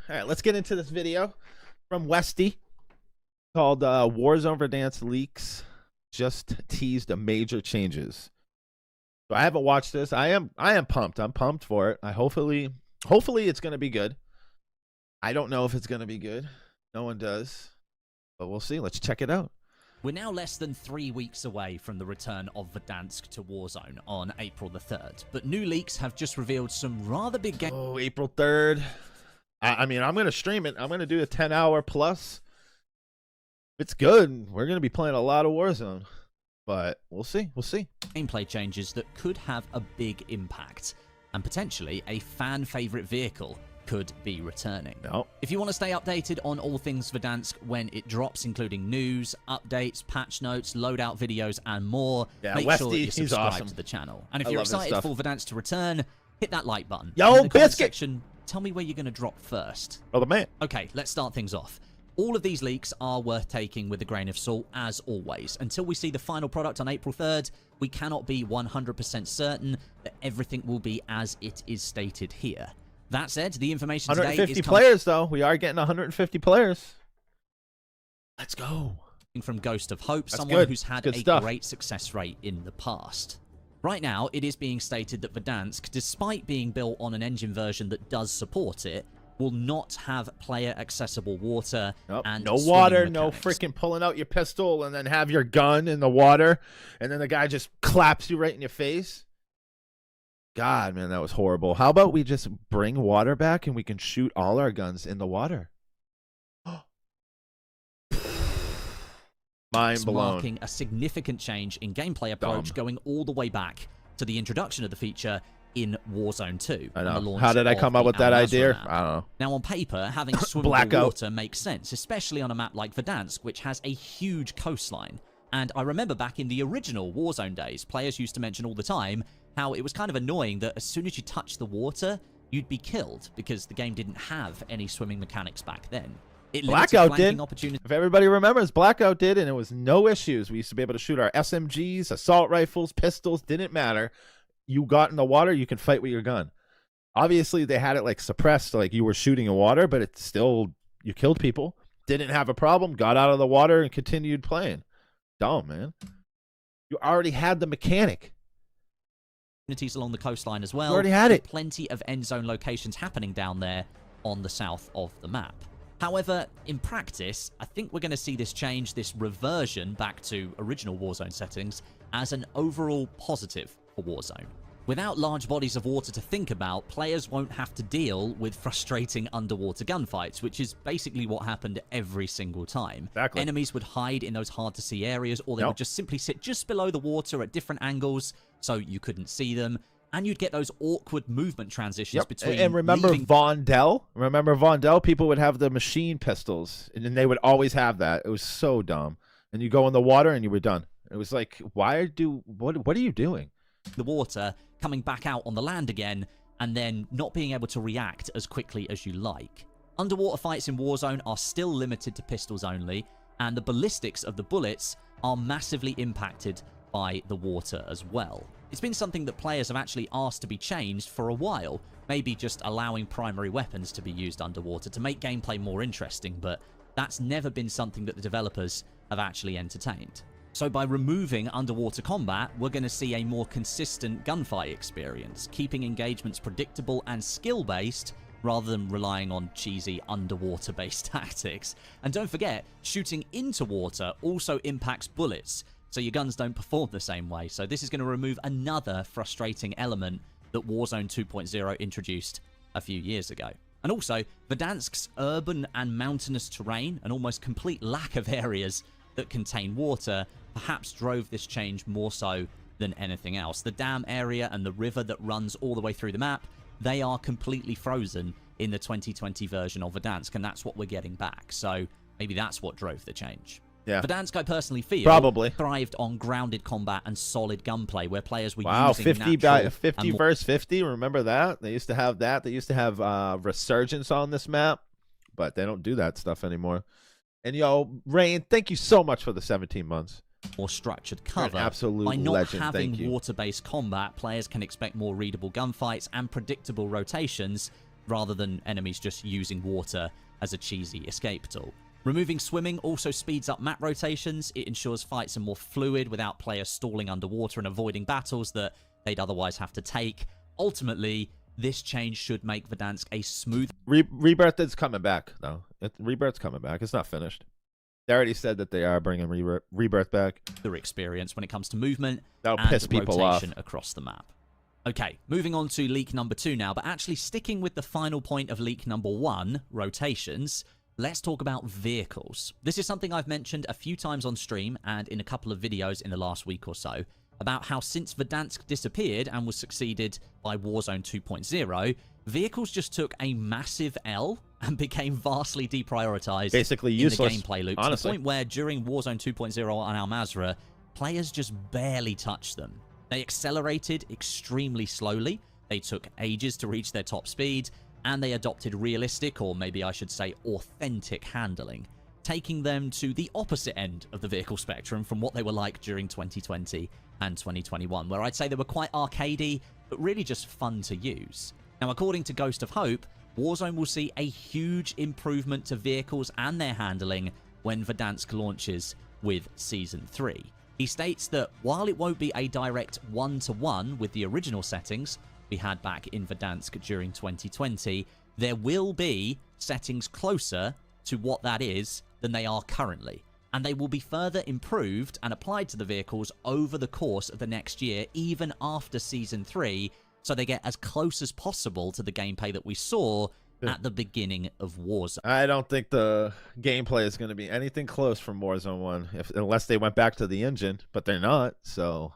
All right, let's get into this video from Westy called Warzone Verdansk Leaks just teased major changes. So I haven't watched this. I am pumped. I'm pumped for it. Hopefully it's going to be good. I don't know if it's going to be good. No one does. But we'll see. Let's check it out. We're now less than 3 weeks away from the return of Verdansk to Warzone on April the 3rd, but new leaks have just revealed some rather big game. Oh, April 3rd. I mean, I'm going to stream it. I'm going to do a 10-hour plus. If it's good, we're going to be playing a lot of Warzone. But we'll see. We'll see. Gameplay changes that could have a big impact, and potentially a fan favorite vehicle could be returning. No. If you want to stay updated on all things Verdansk when it drops, including news, updates, patch notes, loadout videos, and more, make Westy, sure that you subscribe awesome. to the channel. And if I you're love this excited stuff. for Verdansk to return, hit that like button. Yo, In the comment Biscuit! section, tell me where you're going to drop first. Oh, the man. Okay, let's start things off. All of these leaks are worth taking with a grain of salt, as always. Until we see the final product on April 3rd, we cannot be 100% certain that everything will be as it is stated here. That said, the information today is 150 players, though. We are getting 150 players. Let's go. from Ghost of Hope, That's someone good. who's had Good a stuff. great success rate in the past. Right now, it is being stated that Verdansk, despite being built on an engine version that does support it, will not have player-accessible water and no swimming water, no mechanics. freaking pulling out your pistol and then have your gun in the water, and then the guy just claps you right in your face. God, man, that was horrible. How about we just bring water back and we can shoot all our guns in the water? Mind blown. Marking a significant change in gameplay approach, going all the way back to the introduction of the feature in Warzone 2. I and the know. launch How did I of come the up with that Al-Mazrah idea? map. I don't know. Now, on paper, having swimmable Blackout. water makes sense, especially on a map like Verdansk, which has a huge coastline. And I remember back in the original Warzone days, players used to mention all the time how it was kind of annoying that as soon as you touched the water, you'd be killed, because the game didn't have any swimming mechanics back then. It limited Blackout flanking did. opportunities. If everybody remembers, Blackout did, and it was no issues. We used to be able to shoot our SMGs, assault rifles, pistols, didn't matter. You got in the water, you can fight with your gun. Obviously, they had it like suppressed, like you were shooting in water, but it's still, you killed people. Didn't have a problem, got out of the water, and continued playing. Dumb, man. You already had the mechanic. Along the coastline as well. You already had it. Plenty of end zone locations happening down there on the south of the map. However, in practice, I think we're going to see this change, this reversion back to original Warzone settings, as an overall positive for Warzone. Without large bodies of water to think about, players won't have to deal with frustrating underwater gunfights, which is basically what happened every single time. Exactly. Enemies would hide in those hard-to-see areas, or they would just simply sit just below the water at different angles, so you couldn't see them. And you'd get those awkward movement transitions between. And remember leaving Vondel? Remember Vondel? People would have the machine pistols, and then they would always have that. It was so dumb. And you go in the water, and you were done. It was like, what are you doing? the water, coming back out on the land again, and then not being able to react as quickly as you like. Underwater fights in Warzone are still limited to pistols only, and the ballistics of the bullets are massively impacted by the water as well. It's been something that players have actually asked to be changed for a while, maybe just allowing primary weapons to be used underwater to make gameplay more interesting, but that's never been something that the developers have actually entertained. So by removing underwater combat, we're going to see a more consistent gunfight experience, keeping engagements predictable and skill-based, rather than relying on cheesy underwater-based tactics. And don't forget, shooting into water also impacts bullets, so your guns don't perform the same way. So this is going to remove another frustrating element that Warzone 2.0 introduced a few years ago. And also, Verdansk's urban and mountainous terrain, and almost complete lack of areas that contain water, perhaps drove this change more so than anything else. The dam area and the river that runs all the way through the map, they are completely frozen in the 2020 version of Verdansk, and that's what we're getting back. So maybe that's what drove the change. Yeah. Verdansk, I personally feel, Probably thrived on grounded combat and solid gunplay, where players were using 50 natural 50 and versus 50. Remember that? They used to have that. They used to have Resurgence on this map, but they don't do that stuff anymore. And yo, Rain, thank you so much for the 17 months. more structured You're an cover. absolute By not legend. having Thank you. water-based combat, players can expect more readable gunfights and predictable rotations, rather than enemies just using water as a cheesy escape tool. Removing swimming also speeds up map rotations. It ensures fights are more fluid without players stalling underwater and avoiding battles that they'd otherwise have to take. Ultimately, this change should make Verdansk a smooth... Rebirth is coming back, though. Rebirth's coming back. It's not finished. They already said that they are bringing Rebirth back. ...experience when it comes to movement That'll and piss people off rotation across the map. Okay, moving on to leak number 2 now, but actually sticking with the final point of leak number 1, rotations, let's talk about vehicles. This is something I've mentioned a few times on stream and in a couple of videos in the last week or so, about how since Verdansk disappeared and was succeeded by Warzone 2.0, vehicles just took a massive L and became vastly deprioritized, basically useless in the gameplay loop, honestly. to the point where during Warzone 2.0 on Al Mazrah, players just barely touched them. They accelerated extremely slowly, they took ages to reach their top speed, and they adopted realistic, or maybe I should say authentic handling, taking them to the opposite end of the vehicle spectrum from what they were like during 2020 and 2021, where I'd say they were quite arcadey, but really just fun to use. Now, according to Ghost of Hope, Warzone will see a huge improvement to vehicles and their handling when Verdansk launches with Season 3. He states that while it won't be a direct one-to-one with the original settings we had back in Verdansk during 2020, there will be settings closer to what that is than they are currently, and they will be further improved and applied to the vehicles over the course of the next year, even after Season 3, so they get as close as possible to the gameplay that we saw at the beginning of Warzone. I don't think the gameplay is going to be anything close from Warzone 1, unless they went back to the engine, but they're not, so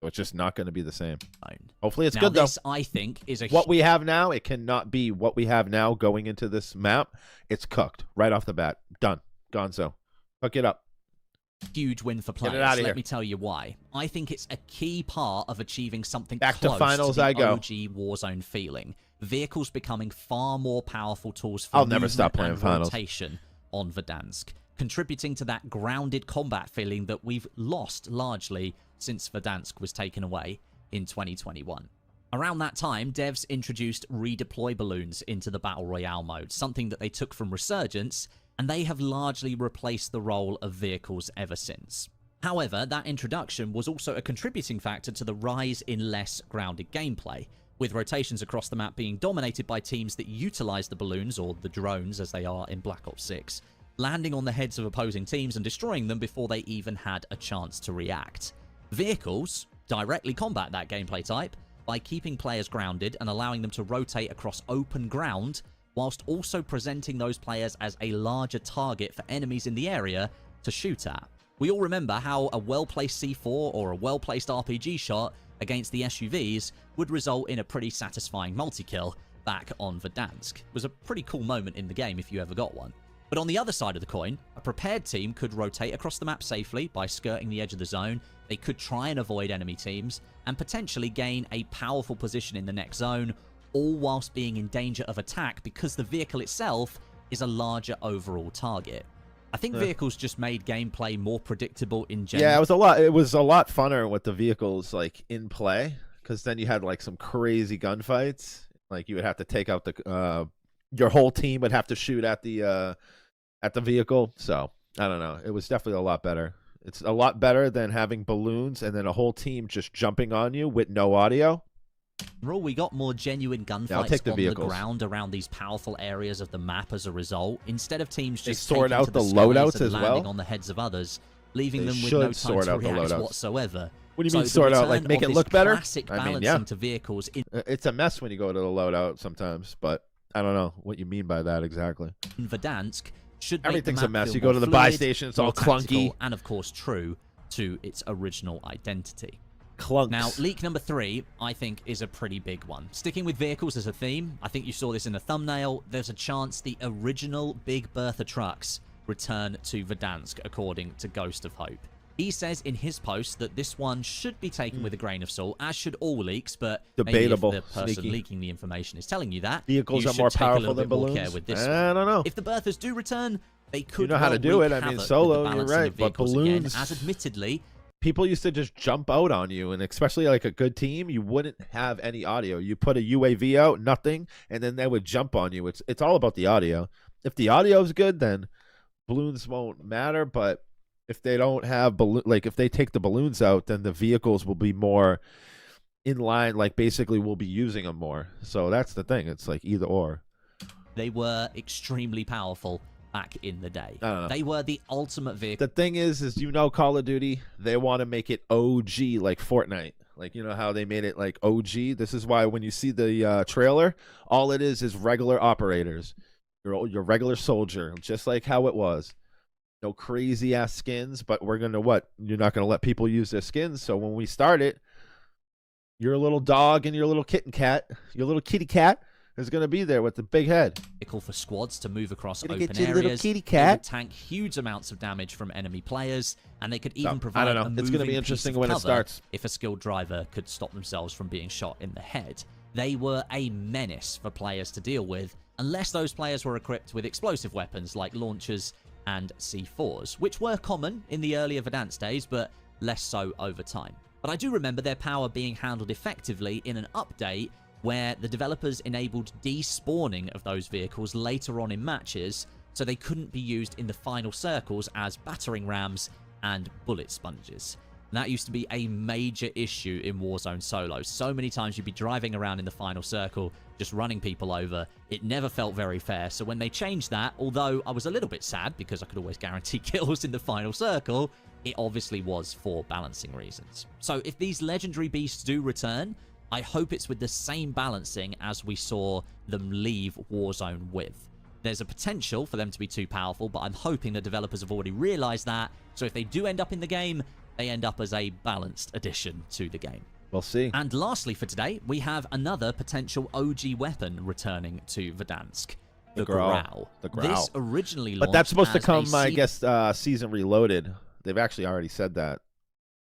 it's just not going to be the same. Hopefully it's good, though. This, I think, is what we have now. It cannot be what we have now going into this map. It's cooked right off the bat. Done. Gonzo. Hook it up. Huge win for players. Let me tell you why. I think it's a key part of achieving something back close to finals. To the I go. OG Warzone feeling. Vehicles becoming far more powerful tools for I'll never stop playing finals. Rotation on Verdansk, contributing to that grounded combat feeling that we've lost largely since Verdansk was taken away in 2021. Around that time, devs introduced redeploy balloons into the Battle Royale mode, something that they took from Resurgence, and they have largely replaced the role of vehicles ever since. However, that introduction was also a contributing factor to the rise in less grounded gameplay, with rotations across the map being dominated by teams that utilize the balloons, or the drones as they are in Black Ops 6, landing on the heads of opposing teams and destroying them before they even had a chance to react. Vehicles directly combat that gameplay type by keeping players grounded and allowing them to rotate across open ground, whilst also presenting those players as a larger target for enemies in the area to shoot at. We all remember how a well-placed C4 or a well-placed RPG shot against the SUVs would result in a pretty satisfying multi-kill back on Verdansk. It was a pretty cool moment in the game if you ever got one. But on the other side of the coin, a prepared team could rotate across the map safely by skirting the edge of the zone. They could try and avoid enemy teams and potentially gain a powerful position in the next zone, all whilst being in danger of attack because the vehicle itself is a larger overall target. I think vehicles just made gameplay more predictable in general. Yeah, it was a lot funner with the vehicles like in play, because then you had like some crazy gunfights. Like you would have to take out the your whole team would have to shoot at the vehicle. So I don't know. It was definitely a lot better. It's a lot better than having balloons and then a whole team just jumping on you with no audio. We got more genuine gunfights on the ground around these powerful areas of the map as a result, instead of teams just sort out the loadouts as well, landing on the heads of others, leaving them with no time to react whatsoever. What do you mean sort out? Like make it look better? I mean, yeah. To vehicles it's a mess when you go to the loadout sometimes, but I don't know what you mean by that exactly. In Verdansk, should everything's a mess. You go to the buy station, it's all clunky, and of course true to its original identity. Clunks. Now, leak number 3, I think, is a pretty big one. Sticking with vehicles as a theme, I think you saw this in the thumbnail, there's a chance the original Big Bertha trucks return to Verdansk, according to Ghost of Hope. He says in his post that this one should be taken with a grain of salt, as should all leaks, but debatable. Maybe if the person leaking the information is telling you that, vehicles are more powerful than balloons. With this I don't know. If the Berthas do return, they could how to do it. I mean, solo, you're right, but balloons, again, as admittedly, people used to just jump out on you, and especially like a good team, you wouldn't have any audio. You put a UAV out, nothing, and then they would jump on you. It's all about the audio. If the audio is good, then balloons won't matter. But if they don't have like if they take the balloons out, then the vehicles will be more in line. Like basically, we'll be using them more. So that's the thing. It's like either or. They were extremely powerful back in the day. I don't know. They were the ultimate vehicle. The thing is Call of Duty, they want to make it OG like Fortnite. Like, you know how they made it like OG? This is why when you see the trailer, all it is regular operators. Your regular soldier, just like how it was. No crazy ass skins, but we're going to You're not going to let people use their skins. So when we start it, your little dog and your little kitty cat is going to be there with the big head. For squads to move across open get your areas. little kitty They cat. would tank huge amounts of damage from enemy players, and they could even I provide don't know. a It's going to be moving interesting piece of when it cover starts. if a skilled driver could stop themselves from being shot in the head. They were a menace for players to deal with, unless those players were equipped with explosive weapons like launchers and C4s, which were common in the earlier Verdansk days, but less so over time. But I do remember their power being handled effectively in an update where the developers enabled despawning of those vehicles later on in matches, so they couldn't be used in the final circles as battering rams and bullet sponges. And that used to be a major issue in Warzone Solo. So many times you'd be driving around in the final circle, just running people over. It never felt very fair. So when they changed that, although I was a little bit sad because I could always guarantee kills in the final circle, it obviously was for balancing reasons. So if these legendary beasts do return, I hope it's with the same balancing as we saw them leave Warzone with. There's a potential for them to be too powerful, but I'm hoping the developers have already realized that. So if they do end up in the game, they end up as a balanced addition to the game. We'll see. And lastly for today, we have another potential OG weapon returning to Verdansk. The Grau. The Grau. This originally launched But that's supposed to as come, a I guess, Season Reloaded. They've actually already said that.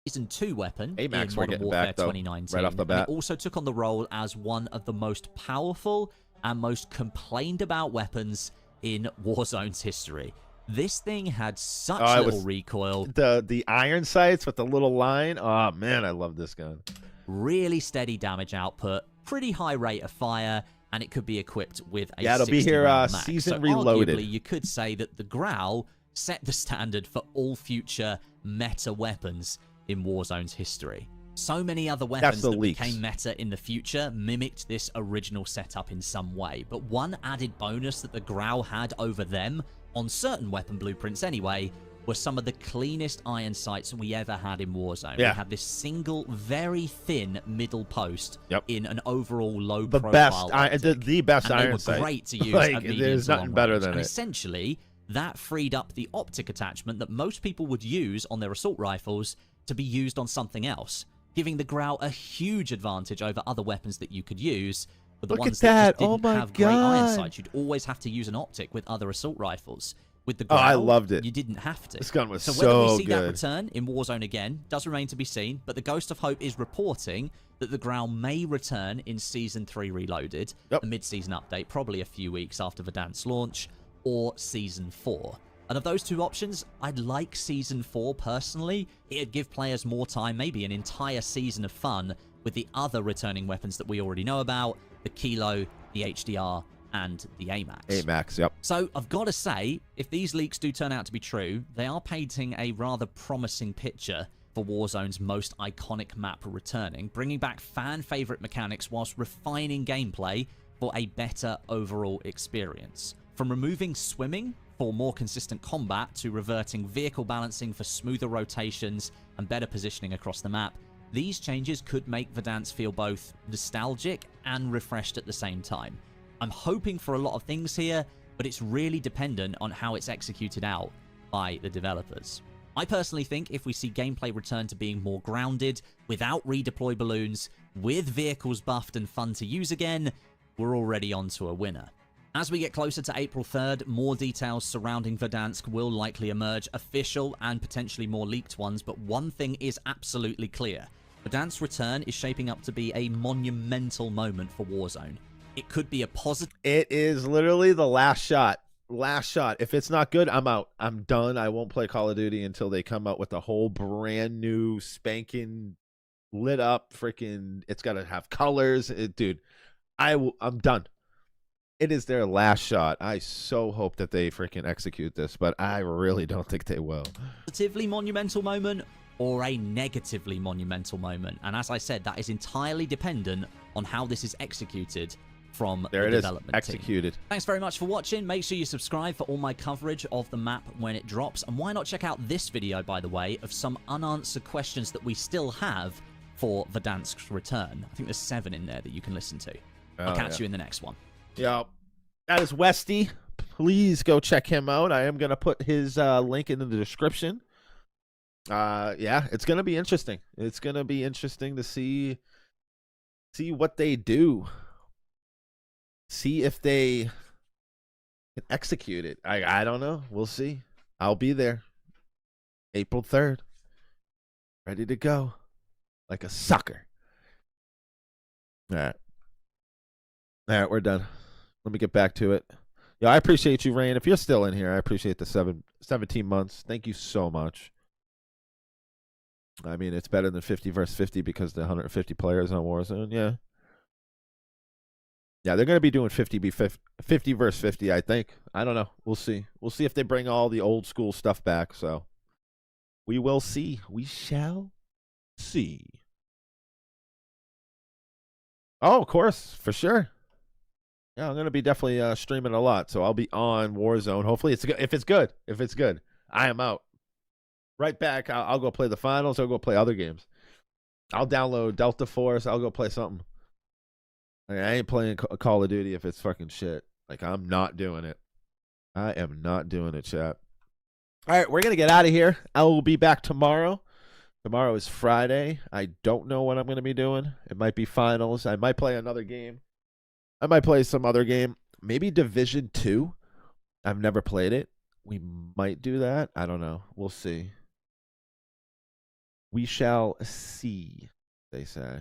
Season 2 weapon AMAX in we're Modern getting Warfare back, though, 2019. right off the And bat. it also took on the role as one of the most powerful and most complained about weapons in Warzone's history. This thing had such little recoil. The iron sights with the little line. Oh, man, I love this gun. Really steady damage output, pretty high rate of fire, and it could be equipped with a it'll be here 60-round mag. Season So Reloaded. Arguably, you could say that the Grau set the standard for all future meta weapons in Warzone's history. So many other weapons that became meta in the future mimicked this original setup in some way, but one added bonus that the Grau had over them, on certain weapon blueprints anyway, were some of the cleanest iron sights we ever had in Warzone. Yeah. We had this single, very thin middle post in an overall low The profile best, the best and iron they were sight. great to use Like, at medium there's to nothing long better range. than And it. essentially, that freed up the optic attachment that most people would use on their assault rifles to be used on something else, giving the Grau a huge advantage over other weapons that you could use. But the Look ones at that that. just Oh didn't my have great iron God. sights, you'd always have to use an optic with other assault rifles. With the Grau, I loved it. You didn't have to. This gun was so whether we so see that good. return in Warzone again does remain to be seen, but the Ghost of Hope is reporting that the Grau may return in Season 3 Reloaded, the mid-season update, probably a few weeks after Verdansk launch, or Season 4. And of those two options, I'd like Season 4 personally. It'd give players more time, maybe an entire season of fun with the other returning weapons that we already know about, the Kilo, the HDR, and the AMAX. AMAX, yep. So I've got to say, if these leaks do turn out to be true, they are painting a rather promising picture for Warzone's most iconic map returning, bringing back fan-favorite mechanics whilst refining gameplay for a better overall experience. From removing swimming for more consistent combat to reverting vehicle balancing for smoother rotations and better positioning across the map, these changes could make Verdansk feel both nostalgic and refreshed at the same time. I'm hoping for a lot of things here, but it's really dependent on how it's executed out by the developers. I personally think if we see gameplay return to being more grounded, without redeploy balloons, with vehicles buffed and fun to use again, we're already onto a winner. As we get closer to April 3rd, more details surrounding Verdansk will likely emerge, official and potentially more leaked ones, but one thing is absolutely clear. Verdansk's return is shaping up to be a monumental moment for Warzone. It could be a positive... It is literally the last shot. last shot. If it's not good, I'm out. I'm done. I won't play Call of Duty until they come out with a whole brand new spanking lit up freaking. It's got to have colors, dude. I'm done. It is their last shot. I so hope that they freaking execute this, but I really don't think they will. Positively monumental moment or a negatively monumental moment. And as I said, that is entirely dependent on how this is executed from the development team. Executed. Thanks very much for watching. Make sure you subscribe for all my coverage of the map when it drops. And why not check out this video, by the way, of some unanswered questions that we still have for Verdansk's return. I think there's 7 in there that you can listen to. I'll catch you in the next one. Yeah, that is Westy. Please go check him out. I am going to put his link in the description. Yeah, it's going to be interesting. It's going to be interesting to see what they do. See if they can execute it. I don't know. We'll see. I'll be there. April 3rd. Ready to go. Like a sucker. All right. All right, we're done. Let me get back to it. Yeah, I appreciate you, Rain. If you're still in here, I appreciate the 17 months. Thank you so much. I mean, it's better than 50 versus 50 because the 150 players on Warzone. Yeah. Yeah, they're going to be doing 50 versus 50, I think. I don't know. We'll see. We'll see if they bring all the old school stuff back. So we will see. We shall see. Oh, of course. For sure. Yeah, I'm going to be definitely streaming a lot, so I'll be on Warzone. Hopefully, it's good. If it's good, I am out. Right back. I'll go play the finals. I'll go play other games. I'll download Delta Force. I'll go play something. I ain't playing Call of Duty if it's fucking shit. Like, I'm not doing it. I am not doing it, chat. All right, we're going to get out of here. I will be back tomorrow. Tomorrow is Friday. I don't know what I'm going to be doing. It might be finals. I might play another game. I might play some other game. Maybe Division 2. I've never played it. We might do that. I don't know. We'll see. We shall see, they say.